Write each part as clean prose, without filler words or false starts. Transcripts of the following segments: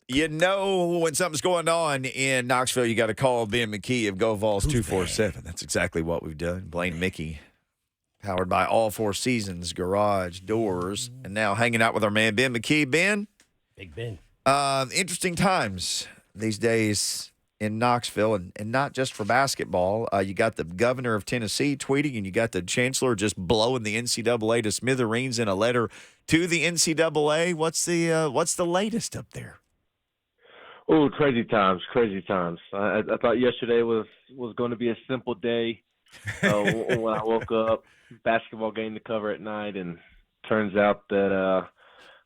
You know when something's going on in Knoxville, you got to call Ben McKee of GoVols247. That's exactly what we've done. Blaine and Mickey, powered by All Four Seasons, Garage, Doors, and now hanging out with our man Ben McKee. Ben, Big Ben. interesting times these days in Knoxville, and not just for basketball. You got the governor of Tennessee tweeting, and you got the chancellor just blowing the NCAA to smithereens in a letter to the NCAA. What's the latest up there? Oh, crazy times, crazy times. I thought yesterday was going to be a simple day when I woke up, basketball game to cover at night, and turns out that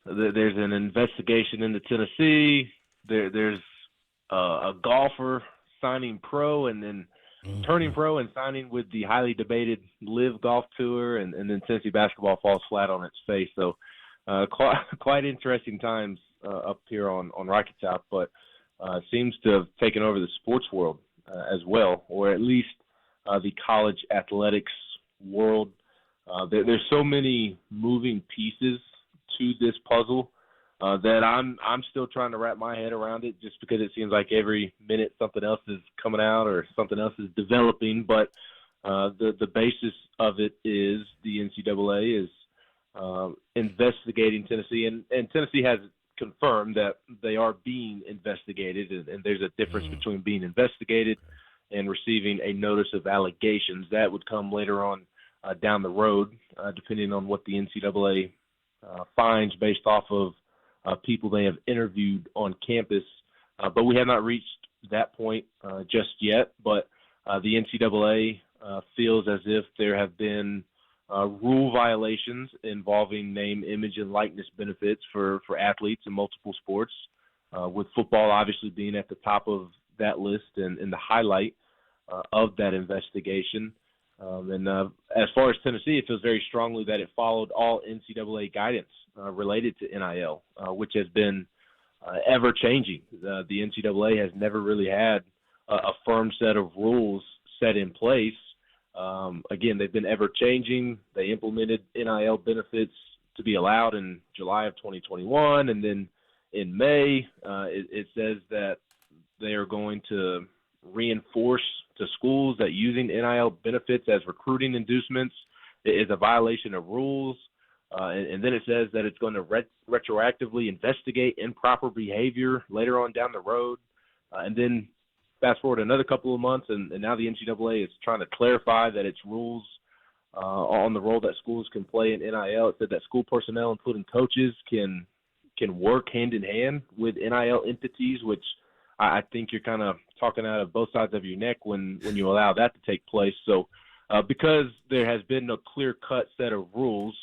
there's an investigation into Tennessee. There's a golfer signing pro and then turning pro and signing with the highly debated Live Golf Tour, and then Tennessee basketball falls flat on its face. So quite interesting times up here on Rocky Top, but seems to have taken over the sports world as well, or at least the college athletics world. There's so many moving pieces to this puzzle that I'm still trying to wrap my head around it, just because it seems like every minute something else is coming out or something else is developing. But the basis of it is the NCAA is investigating Tennessee, and Tennessee has confirmed that they are being investigated, and there's a difference between being investigated and receiving a notice of allegations. That would come later on down the road, depending on what the NCAA finds based off of people they have interviewed on campus. But we have not reached that point just yet. But the NCAA feels as if there have been rule violations involving name, image, and likeness benefits for athletes in multiple sports, with football obviously being at the top of that list and the highlight of that investigation. As far as Tennessee, it feels very strongly that it followed all NCAA guidance related to NIL, which has been ever-changing. The NCAA has never really had a firm set of rules set in place. Again, they've been ever-changing. They implemented NIL benefits to be allowed in July of 2021, and then in May, it says that they are going to reinforce to schools that using NIL benefits as recruiting inducements is a violation of rules. And then it says that it's going to retroactively investigate improper behavior later on down the road. And then fast forward another couple of months, and now the NCAA is trying to clarify that its rules on the role that schools can play in NIL. It said that school personnel, including coaches, can work hand in hand with NIL entities, which I think you're kind of talking out of both sides of your neck when you allow that to take place. So because there has been no clear-cut set of rules,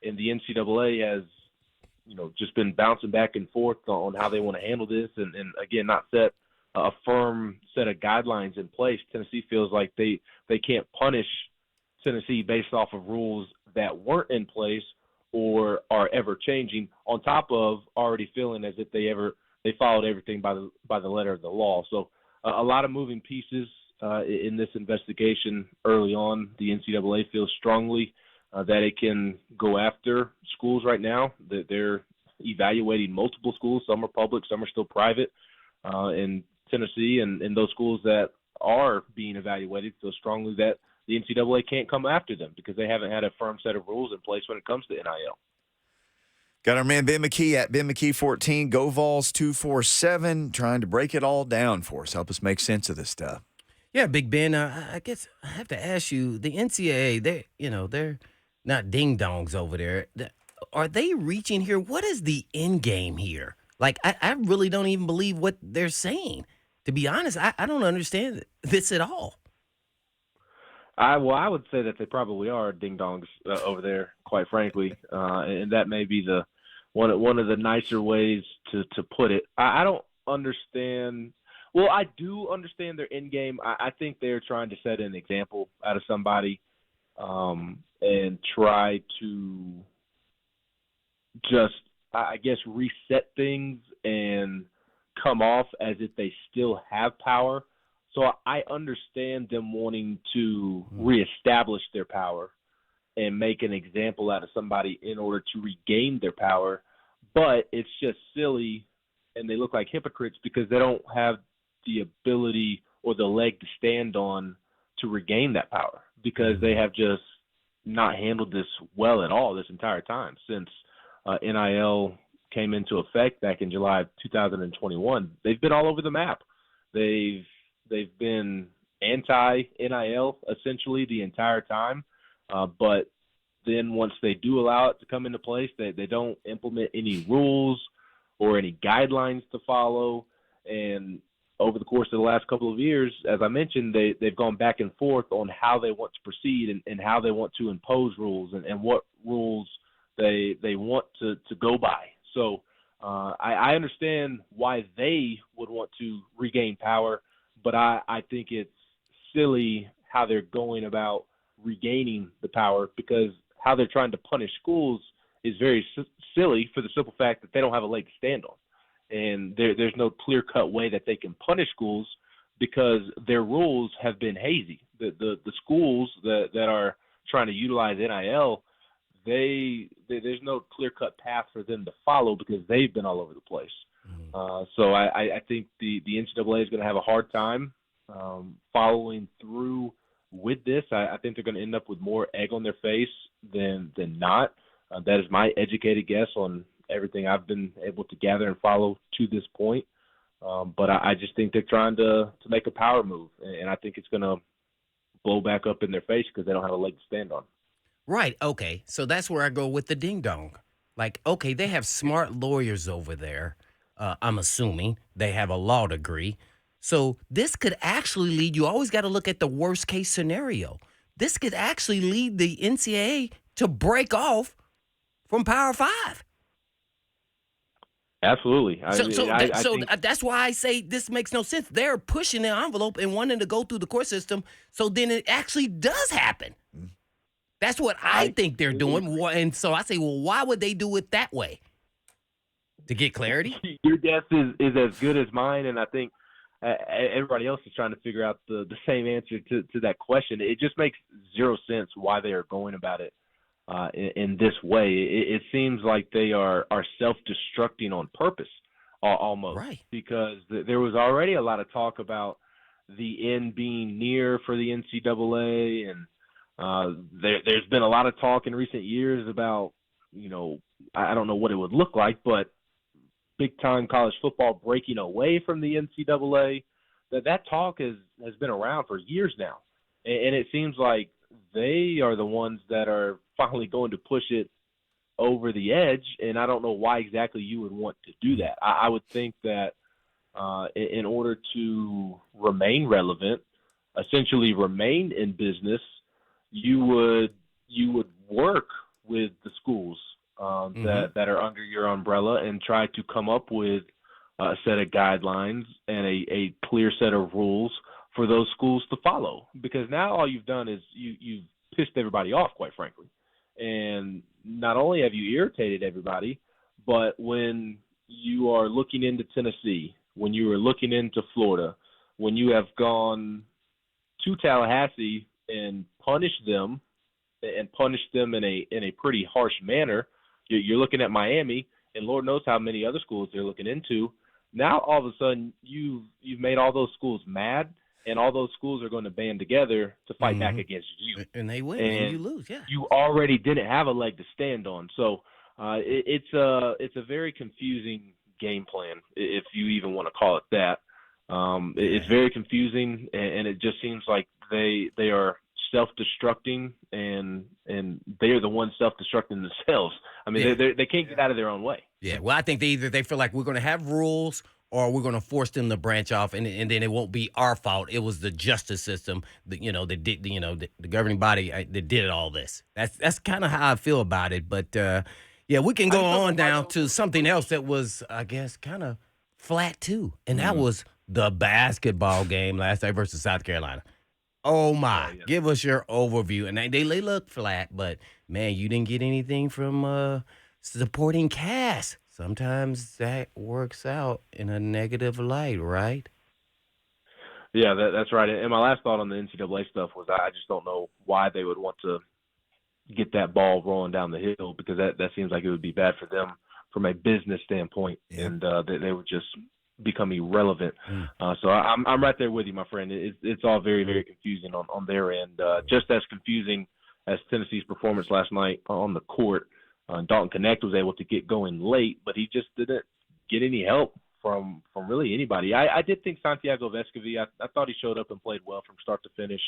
and the NCAA has just been bouncing back and forth on how they want to handle this, and again, not set a firm set of guidelines in place, Tennessee feels like they can't punish Tennessee based off of rules that weren't in place or are ever changing, on top of already feeling as if they followed everything by the letter of the law. So a lot of moving pieces in this investigation early on. The NCAA feels strongly that it can go after schools right now. That they're evaluating multiple schools. Some are public, some are still private. In Tennessee and those schools that are being evaluated feel strongly that the NCAA can't come after them because they haven't had a firm set of rules in place when it comes to NIL. Got our man Ben McKee at Ben McKee 14, GoVols247, trying to break it all down for us. Help us make sense of this stuff. Yeah, Big Ben. I guess I have to ask you, the NCAA, they're not ding dongs over there. Are they reaching here? What is the end game here? Like, I really don't even believe what they're saying. To be honest, I don't understand this at all. I would say that they probably are ding dongs over there, quite frankly, and that may be the one of the nicer ways to put it. I don't understand. Well, I do understand their end game. I think they're trying to set an example out of somebody and try to just, I guess, reset things and come off as if they still have power. So I understand them wanting to reestablish their power and make an example out of somebody in order to regain their power. But it's just silly and they look like hypocrites because they don't have the ability or the leg to stand on to regain that power, because they have just not handled this well at all this entire time since NIL came into effect back in July of 2021. They've been all over the map. They've been anti-NIL essentially the entire time, but then once they do allow it to come into place, they don't implement any rules or any guidelines to follow. And over the course of the last couple of years, as I mentioned, they've gone back and forth on how they want to proceed and how they want to impose rules and what rules they want to go by. So I understand why they would want to regain power, but I think it's silly how they're going about regaining the power, because how they're trying to punish schools is very silly for the simple fact that they don't have a leg to stand on. And there's no clear-cut way that they can punish schools because their rules have been hazy. The schools that are trying to utilize NIL, there's no clear-cut path for them to follow because they've been all over the place. So I think the NCAA is going to have a hard time following through with this. I think they're going to end up with more egg on their face than not. That is my educated guess on everything I've been able to gather and follow to this point. But I just think they're trying to make a power move, and I think it's going to blow back up in their face because they don't have a leg to stand on. Right. Okay. So that's where I go with the ding dong. Like, okay, they have smart lawyers over there. I'm assuming they have a law degree. So this could actually lead, you always got to look at the worst case scenario. This could actually lead the NCAA to break off from Power 5. Absolutely. So that's why I say this makes no sense. They're pushing the envelope and wanting to go through the court system, so then it actually does happen. That's what I think they're doing. And so I say, well, why would they do it that way? To get clarity? Your guess is as good as mine, and I think everybody else is trying to figure out the same answer to that question. It just makes zero sense why they are going about it in this way. It seems like they are self-destructing on purpose almost, right? Because there was already a lot of talk about the end being near for the NCAA, and there's been a lot of talk in recent years about, I don't know what it would look like, but big-time college football breaking away from the NCAA. That talk has been around for years now, and it seems like they are the ones that are finally going to push it over the edge, and I don't know why exactly you would want to do that. I would think that in order to remain relevant, essentially remain in business, you would work with the schools that are under your umbrella and try to come up with a set of guidelines and a clear set of rules for those schools to follow. Because now all you've done is you've pissed everybody off, quite frankly. And not only have you irritated everybody, but when you are looking into Tennessee, when you are looking into Florida, when you have gone to Tallahassee and punished them in a pretty harsh manner, you're looking at Miami, and Lord knows how many other schools they're looking into. Now all of a sudden you've made all those schools mad, and all those schools are going to band together to fight back against you. And they win, and you lose. Yeah, you already didn't have a leg to stand on. So it's a very confusing game plan, if you even want to call it that. It's very confusing, and it just seems like they are self-destructing, and they are the ones self-destructing themselves. I mean, they can't get out of their own way. Yeah, well, I think they feel like we're going to have rules, or we're going to force them to branch off, and then it won't be our fault. It was the justice system, that did, the governing body that did all this. That's kind of how I feel about it. But yeah, we can go on down to something else that was, I guess, kind of flat too, and that was the basketball game last night versus South Carolina. Oh my! Yeah. Give us your overview. And they look flat, but man, you didn't get anything from supporting cast. Sometimes that works out in a negative light, right? Yeah, that's right. And my last thought on the NCAA stuff was I just don't know why they would want to get that ball rolling down the hill, because that seems like it would be bad for them from a business standpoint, Yeah. and they would just become irrelevant. Mm. So I'm right there with you, my friend. It's all very, very confusing on their end. Just as confusing as Tennessee's performance last night on the court. Dalton Connect was able to get going late, but he just didn't get any help from really anybody. I did think Santiago Vescovi, I thought he showed up and played well from start to finish.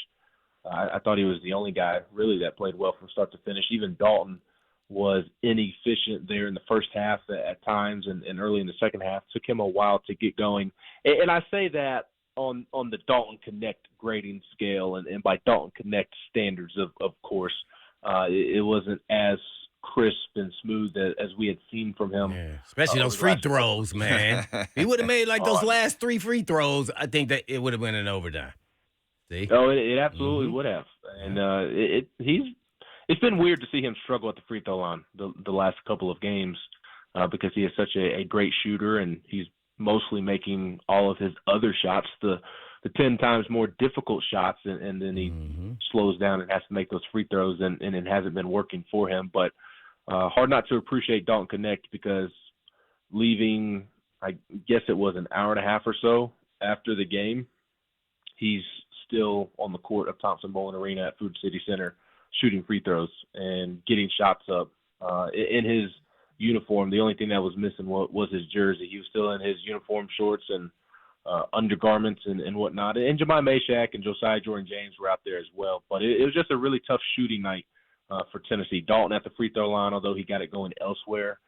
I thought he was the only guy really that played well from start to finish. Even Dalton was inefficient there in the first half at times and early in the second half. Took him a while to get going. And I say that on the Dalton Connect grading scale, and by Dalton Connect standards, of course. It wasn't as crisp and smooth as we had seen from him. Yeah, especially those over the free last- throws, man. He would have made like those last 3 free throws. I think that it would have went in overtime. See? Oh, it absolutely would have. And it's been weird to see him struggle at the free throw line the last couple of games because he is such a great shooter, and he's mostly making all of his other shots the 10 times more difficult shots, and then he slows down and has to make those free throws, and it hasn't been working for him. But hard not to appreciate Dalton Connect, because leaving, I guess it was an hour and a half or so after the game, he's still on the court of Thompson-Boling Arena at Food City Center shooting free throws and getting shots up in his uniform. The only thing that was missing was his jersey. He was still in his uniform shorts and undergarments and whatnot. And Jemai Mashak and Josiah Jordan-James were out there as well. But it was just a really tough shooting night for Tennessee. Dalton at the free throw line, although he got it going elsewhere.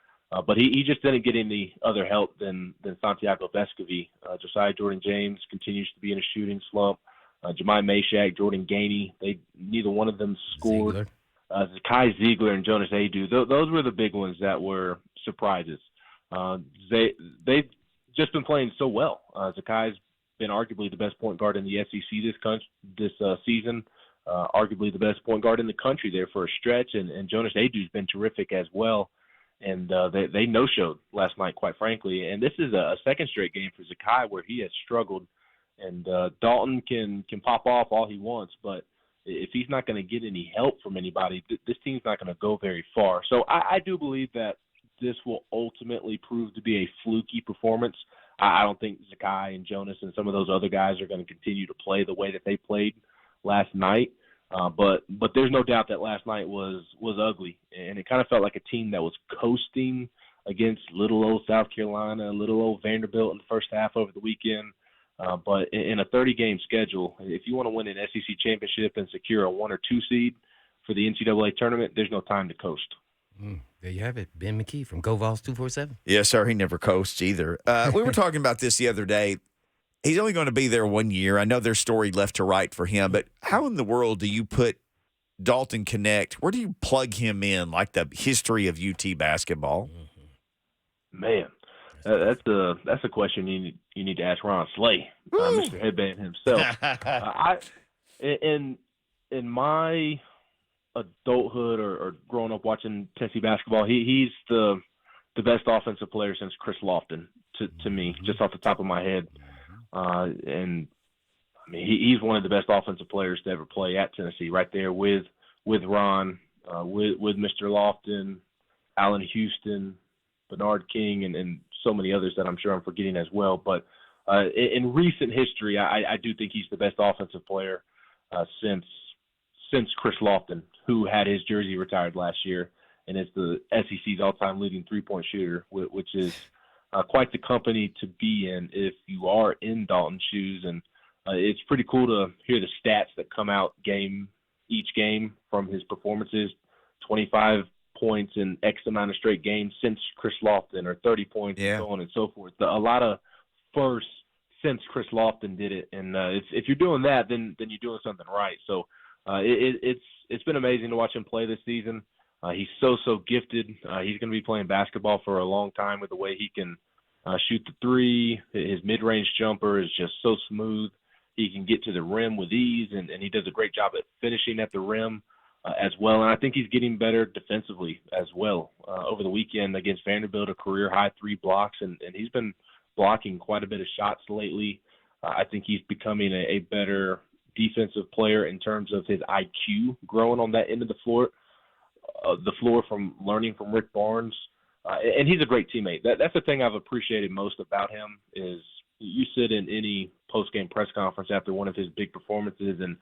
But he just didn't get any other help than Santiago Vescovi. Josiah Jordan-James continues to be in a shooting slump. Jemai Mashak, Jordan Gainey, neither one of them scored. Zakai Ziegler and Jonas Adu, those were the big ones that were surprises. They've just been playing so well. Zakai's been arguably the best point guard in the SEC this season, arguably the best point guard in the country there for a stretch, and Jonas Adu's been terrific as well. And they no-showed last night, quite frankly. And this is a second straight game for Zakai where he has struggled. And Dalton can pop off all he wants, but if he's not going to get any help from anybody, this team's not going to go very far. So I do believe that this will ultimately prove to be a fluky performance. I don't think Zakai and Jonas and some of those other guys are going to continue to play the way that they played last night. But there's no doubt that last night was ugly, and it kind of felt like a team that was coasting against little old South Carolina, little old Vanderbilt in the first half over the weekend. But in a 30-game schedule, if you want to win an SEC championship and secure a 1 or 2 seed for the NCAA tournament, there's no time to coast. There you have it. Ben McKee from GoVols247. Yes, sir. He never coasts either. We were talking about this the other day. He's only going to be there 1 year. I know there's story left to right for him, but how in the world do you put Dalton Connect? Where do you plug him in, like the history of UT basketball? Man, that's a question you need to ask Ron Slay, Mr. Headband himself. In my adulthood or growing up watching Tennessee basketball, he's the best offensive player since Chris Lofton to me, just off the top of my head. And I mean, he's one of the best offensive players to ever play at Tennessee, right there with Ron, with Mr. Lofton, Allen Houston, Bernard King, and so many others that I'm sure I'm forgetting as well. But in recent history, I do think he's the best offensive player since Chris Lofton, who had his jersey retired last year, and is the SEC's all-time leading three-point shooter, which is quite the company to be in if you are in Dalton's shoes. And it's pretty cool to hear the stats that come out each game from his performances. 25 points in X amount of straight games since Chris Lofton, or 30 points, and so on and so forth. A lot of firsts since Chris Lofton did it. And if you're doing that, then you're doing something right. So it's been amazing to watch him play this season. He's so gifted. He's going to be playing basketball for a long time with the way he can shoot the three. His mid-range jumper is just so smooth. He can get to the rim with ease, and he does a great job at finishing at the rim as well. And I think he's getting better defensively as well. Over the weekend against Vanderbilt, a career-high 3 blocks, and he's been blocking quite a bit of shots lately. I think he's becoming a better defensive player in terms of his IQ growing on that end of the floor from learning from Rick Barnes. And he's a great teammate. That's the thing I've appreciated most about him is you sit in any post-game press conference after one of his big performances and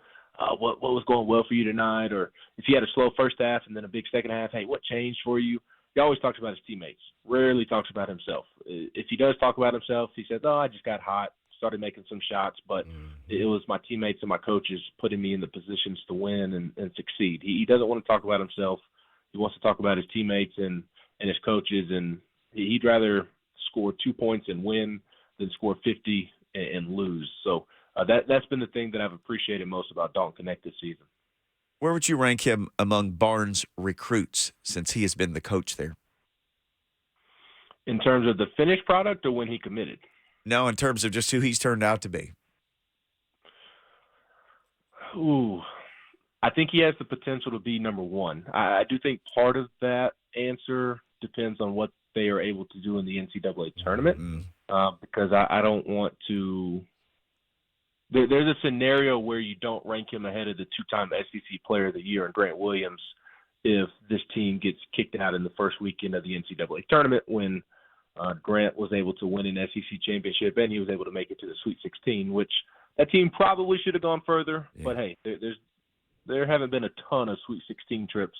what was going well for you tonight, or if he had a slow first half and then a big second half, hey, what changed for you? He always talks about his teammates, rarely talks about himself. If he does talk about himself, he says, I just got hot, started making some shots, but it was my teammates and my coaches putting me in the positions to win and succeed. He doesn't want to talk about himself. He wants to talk about his teammates and his coaches, and he'd rather score 2 points and win than score 50 and lose. So that's been the thing that I've appreciated most about Dalton Connect this season. Where would you rank him among Barnes' recruits since he has been the coach there? In terms of the finished product or when he committed? No, in terms of just who he's turned out to be. Ooh, I think he has the potential to be number one. I do think part of that answer depends on what they are able to do in the NCAA tournament, because I don't want to – there's a scenario where you don't rank him ahead of the two-time SEC Player of the Year and Grant Williams if this team gets kicked out in the first weekend of the NCAA tournament when Grant was able to win an SEC championship and he was able to make it to the Sweet 16, which that team probably should have gone further. Yeah. But, hey, there haven't been a ton of Sweet 16 trips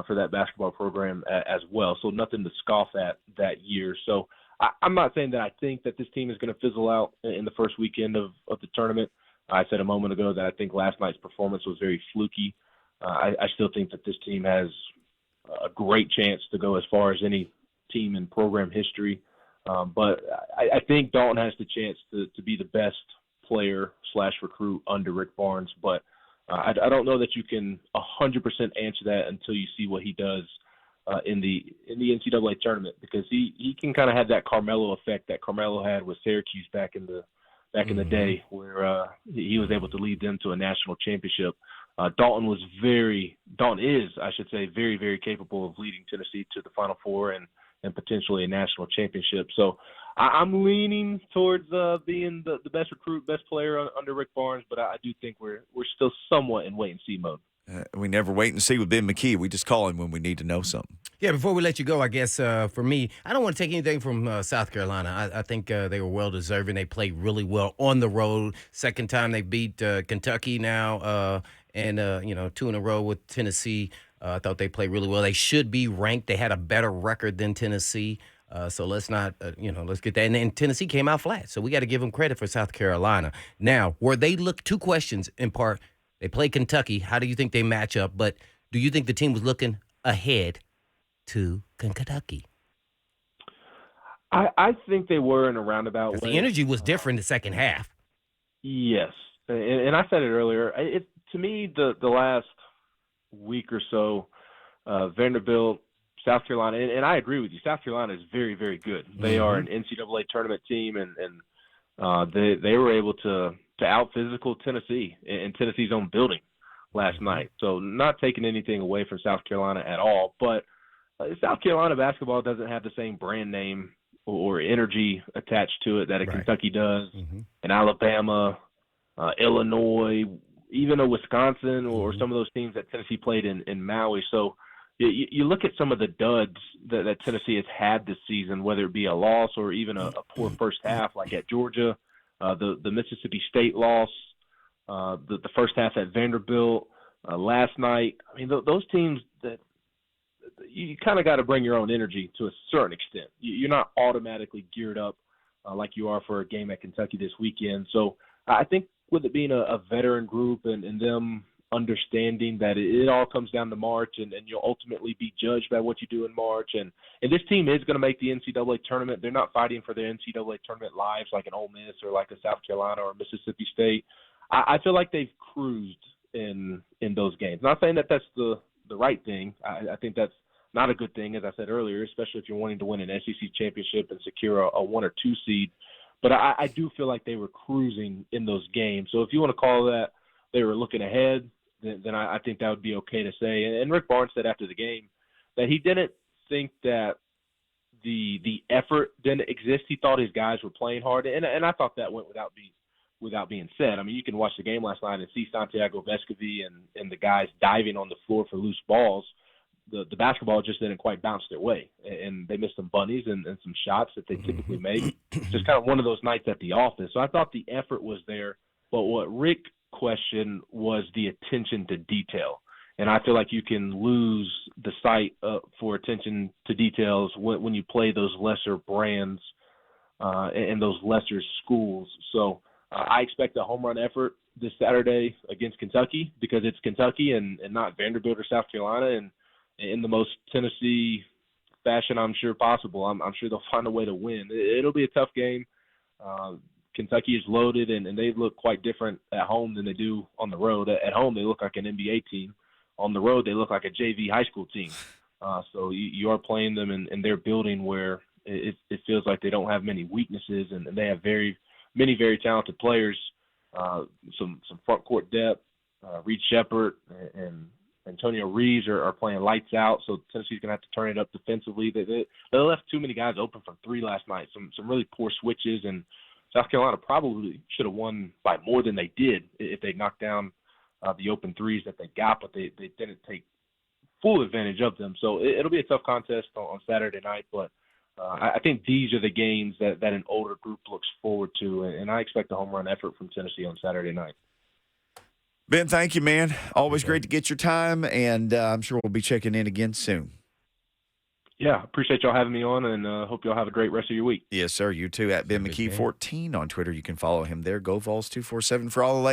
for that basketball program as well, so nothing to scoff at that year. So I'm not saying that I think that this team is going to fizzle out in the first weekend of the tournament. I said a moment ago that I think last night's performance was very fluky. I still think that this team has a great chance to go as far as any team in program history. But I think Dalton has the chance to be the best player/recruit under Rick Barnes. But I don't know that you can 100% answer that until you see what he does in the NCAA tournament, because he can kind of have that Carmelo effect that Carmelo had with Syracuse back in the day, where he was able to lead them to a national championship. Dalton is, very, very capable of leading Tennessee to the Final Four and potentially a national championship. So I'm leaning towards being the best recruit, best player under Rick Barnes, but I do think we're still somewhat in wait-and-see mode. We never wait and see with Ben McKee. We just call him when we need to know something. Yeah, before we let you go, I guess for me, I don't want to take anything from South Carolina. I think they were well-deserving. They played really well on the road. Second time they beat Kentucky now, and 2 in a row with Tennessee. I thought they played really well. They should be ranked. They had a better record than Tennessee. So let's not, let's get that. And then Tennessee came out flat. So we got to give them credit for South Carolina. Now, where they look, 2 questions in part. They played Kentucky. How do you think they match up? But do you think the team was looking ahead to Kentucky? I think they were in a roundabout way. The energy was different the second half. Yes. And I said it earlier. To me, the last week or so, Vanderbilt, South Carolina, and I agree with you, South Carolina is very, very good. They are an NCAA tournament team, and they were able to out-physical Tennessee in Tennessee's own building last night. So not taking anything away from South Carolina at all, but South Carolina basketball doesn't have the same brand name or energy attached to it that Kentucky does, and Alabama, Illinois, even a Wisconsin or some of those teams that Tennessee played in Maui. So you look at some of the duds that Tennessee has had this season, whether it be a loss or even a poor first half, like at Georgia, the Mississippi State loss, the first half at Vanderbilt last night. I mean, those teams that you kind of got to bring your own energy to a certain extent. You're not automatically geared up like you are for a game at Kentucky this weekend. So I think with it being a veteran group and them understanding that it all comes down to March and you'll ultimately be judged by what you do in March. And this team is going to make the NCAA tournament. They're not fighting for their NCAA tournament lives like an Ole Miss or like a South Carolina or Mississippi State. I feel like they've cruised in those games. Not saying that that's the right thing. I think that's not a good thing, as I said earlier, especially if you're wanting to win an SEC championship and secure a 1 or 2 seed. But I do feel like they were cruising in those games. So if you want to call that they were looking ahead, then I think that would be okay to say. And Rick Barnes said after the game that he didn't think that the effort didn't exist. He thought his guys were playing hard, and I thought that went without being said. I mean, you can watch the game last night and see Santiago Vescovi and the guys diving on the floor for loose balls, the basketball just didn't quite bounce their way, and they missed some bunnies and some shots that they typically make. Just kind of one of those nights at the office. So I thought the effort was there, but what Rick questioned was the attention to detail. And I feel like you can lose the sight for attention to details when you play those lesser brands and those lesser schools. So I expect a home run effort this Saturday against Kentucky because it's Kentucky and not Vanderbilt or South Carolina, and in the most Tennessee fashion I'm sure possible. I'm sure they'll find a way to win. It'll be a tough game. Kentucky is loaded, and they look quite different at home than they do on the road. At home, they look like an NBA team. On the road, they look like a JV high school team. So you are playing them in their building where it feels like they don't have many weaknesses, and they have many very talented players, some front court depth. Reed Shepherd and Antonio Reeves are playing lights out, so Tennessee's going to have to turn it up defensively. They left too many guys open from three last night, some really poor switches, and South Carolina probably should have won by more than they did if they knocked down the open threes that they got, but they didn't take full advantage of them. So it'll be a tough contest on Saturday night, but I think these are the games that an older group looks forward to, and I expect a home run effort from Tennessee on Saturday night. Ben, thank you, man. Always great to get your time, and I'm sure we'll be checking in again soon. Yeah, appreciate y'all having me on, and hope y'all have a great rest of your week. Yes, sir. You too. At Ben McKee 14 on Twitter. You can follow him there. GoVols247 for all the latest.